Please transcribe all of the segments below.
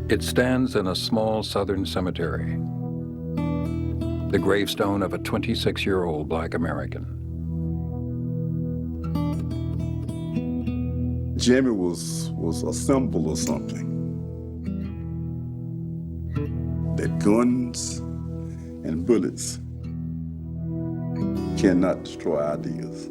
It stands in a small southern cemetery, the gravestone of a 26-year-old Black American. Jimmy was a symbol of something. That guns and bullets cannot destroy ideas.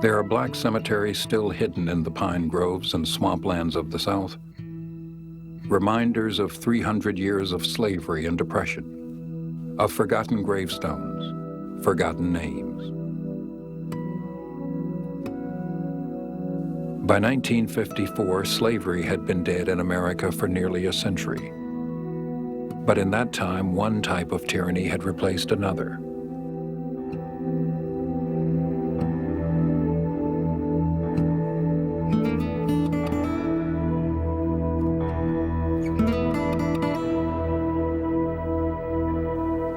There are Black cemeteries still hidden in the pine groves and swamplands of the South, reminders of 300 years of slavery and oppression, of forgotten gravestones, forgotten names. By 1954, slavery had been dead in America for nearly a century. But in that time, one type of tyranny had replaced another.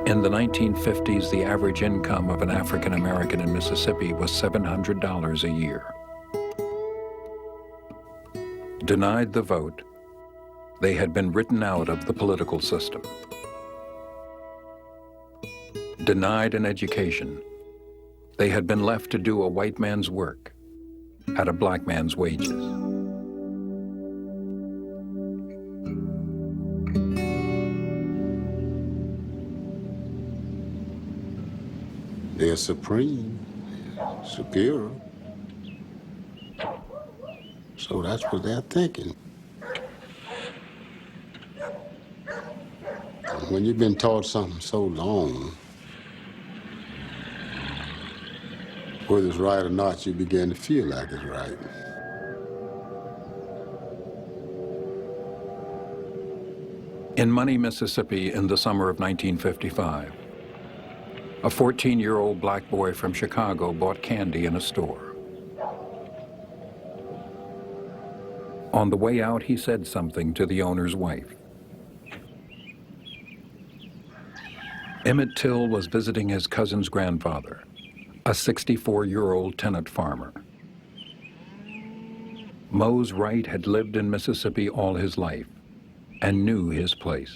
In the 1950s, the average income of an African American in Mississippi was $700 a year. Denied the vote, they had been written out of the political system. Denied an education, they had been left to do a white man's work at a black man's wages. They're supreme, superior. So that's what they're thinking. When you've been taught something so long, whether it's right or not, you begin to feel like it's right. In Money, Mississippi, in the summer of 1955, a 14-year-old black boy from Chicago bought candy in a store. On the way out, he said something to the owner's wife. Emmett Till was visiting his cousin's grandfather, a 64-year-old tenant farmer. Mose Wright had lived in Mississippi all his life and knew his place.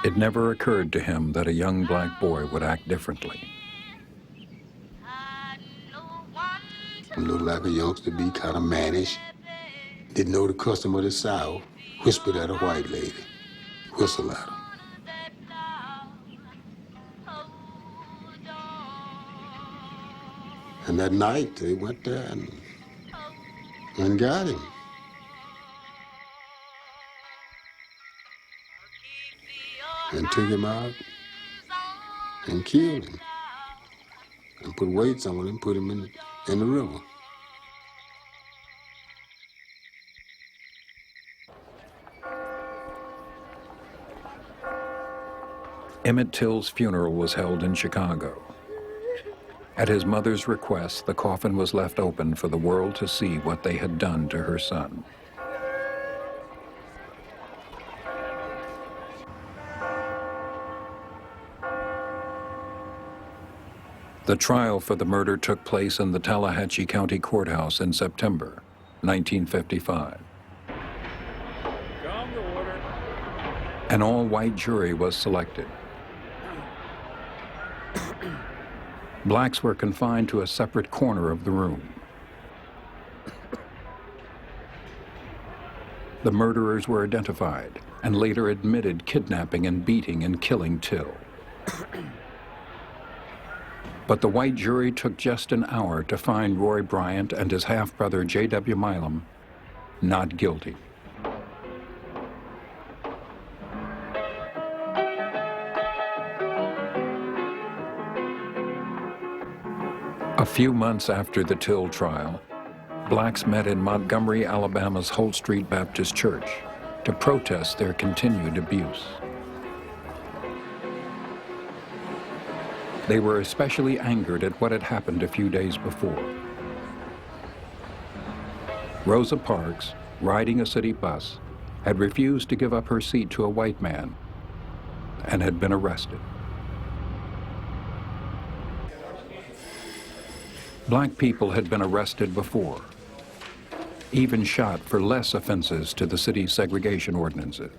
It never occurred to him that a young black boy would act differently. Looked like a youngster, be kind of mannish. Didn't know the custom of the South. Whispered at a white lady. Whistle at her. And that night, they went there and got him. And took him out and killed him. And put weights on him, put him in the river. Emmett Till's funeral was held in Chicago. At his mother's request, the coffin was left open for the world to see what they had done to her son. The trial for the murder took place in the Tallahatchie County Courthouse in September 1955. Come to order. An all-white jury was selected. Blacks were confined to a separate corner of the room. The murderers were identified and later admitted kidnapping and beating and killing Till. But the white jury took just an hour to find Roy Bryant and his half-brother J.W. Milam not guilty. A few months after the Till trial, blacks met in Montgomery, Alabama's Holt Street Baptist Church to protest their continued abuse. They were especially angered at what had happened a few days before. Rosa Parks, riding a city bus, had refused to give up her seat to a white man and had been arrested. Black people had been arrested before, even shot for less offenses to the city's segregation ordinances.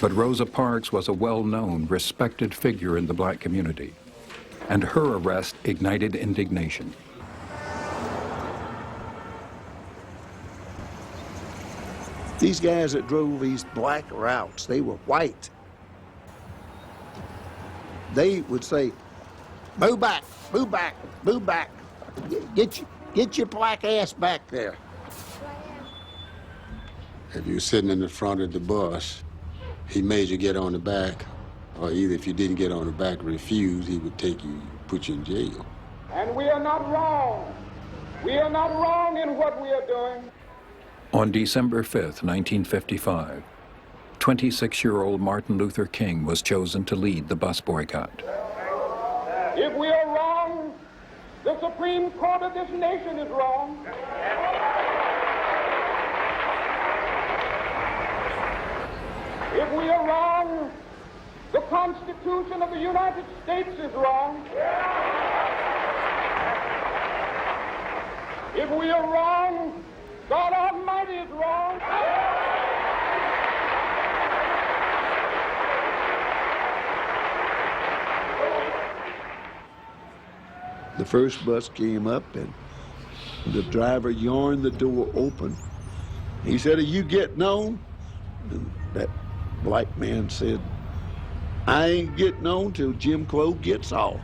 But Rosa Parks was a well-known, respected figure in the black community, and her arrest ignited indignation. These guys that drove these black routes, they were white. They would say, "Move back, move back, move back. Get your black ass back there." If you were sitting in the front of the bus, he made you get on the back, or either if you didn't get on the back, refuse, he would take you, put you in jail. And we are not wrong. We are not wrong in what we are doing. On December 5th, 1955, 26-year-old Martin Luther King was chosen to lead the bus boycott. If we are wrong, the Supreme Court of this nation is wrong. If we are wrong, the Constitution of the United States is wrong. If we are wrong, God Almighty is wrong. The first bus came up and the driver yarned the door open. He said, "Are you getting on?" And that black man said, "I ain't getting on till Jim Crow gets off."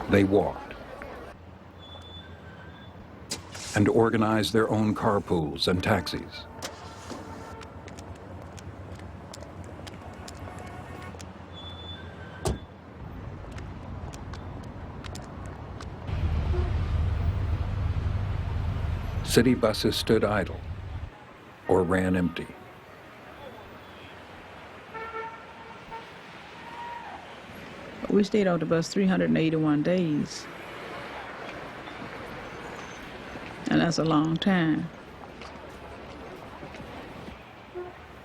They walked and organized their own carpools and taxis. City buses stood idle or ran empty. We stayed on the bus 381 days. And that's a long time.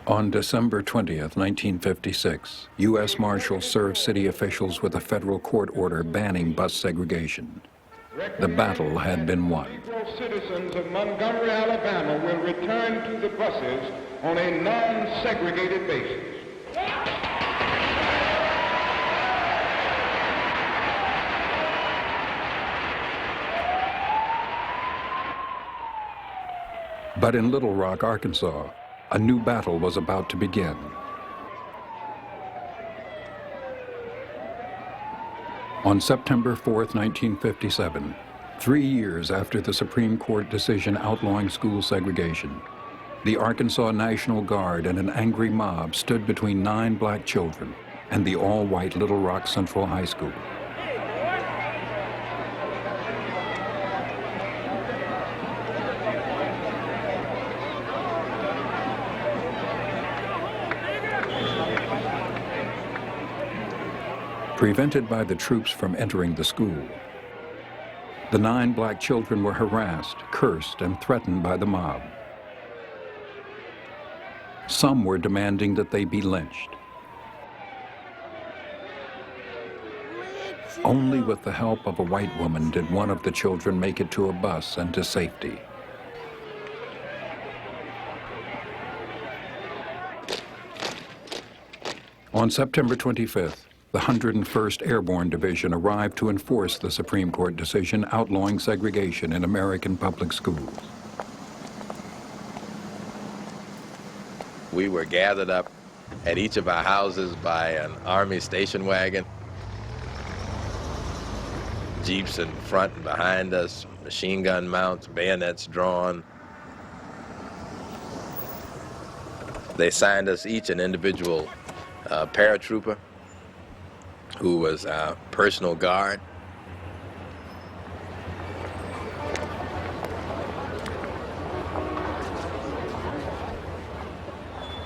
On December 20th, 1956, U.S. Marshals served city officials with a federal court order banning bus segregation. The battle had been won. Citizens of Montgomery, Alabama will return to the buses on a non-segregated basis. But in Little Rock, Arkansas, a new battle was about to begin. On September 4th, 1957, 3 years after the Supreme Court decision outlawing school segregation, the Arkansas National Guard and an angry mob stood between 9 black children and the all-white Little Rock Central High School. Prevented by the troops from entering the school, the 9 black children were harassed, cursed, and threatened by the mob. Some were demanding that they be lynched. Only with the help of a white woman did one of the children make it to a bus and to safety. On September 25th, the 101st Airborne Division arrived to enforce the Supreme Court decision outlawing segregation in American public schools. We were gathered up at each of our houses by an Army station wagon, Jeeps in front and behind us, machine gun mounts, bayonets drawn. They assigned us each an individual paratrooper who was our personal guard.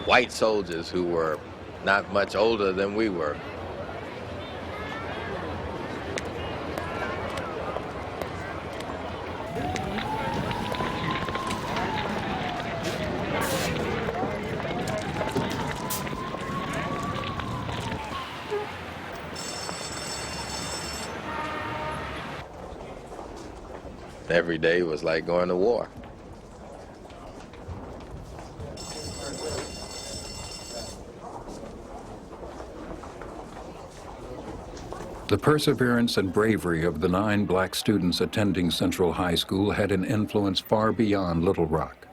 White soldiers who were not much older than we were. Every day was like going to war. The perseverance and bravery of the 9 black students attending Central High School had an influence far beyond Little Rock.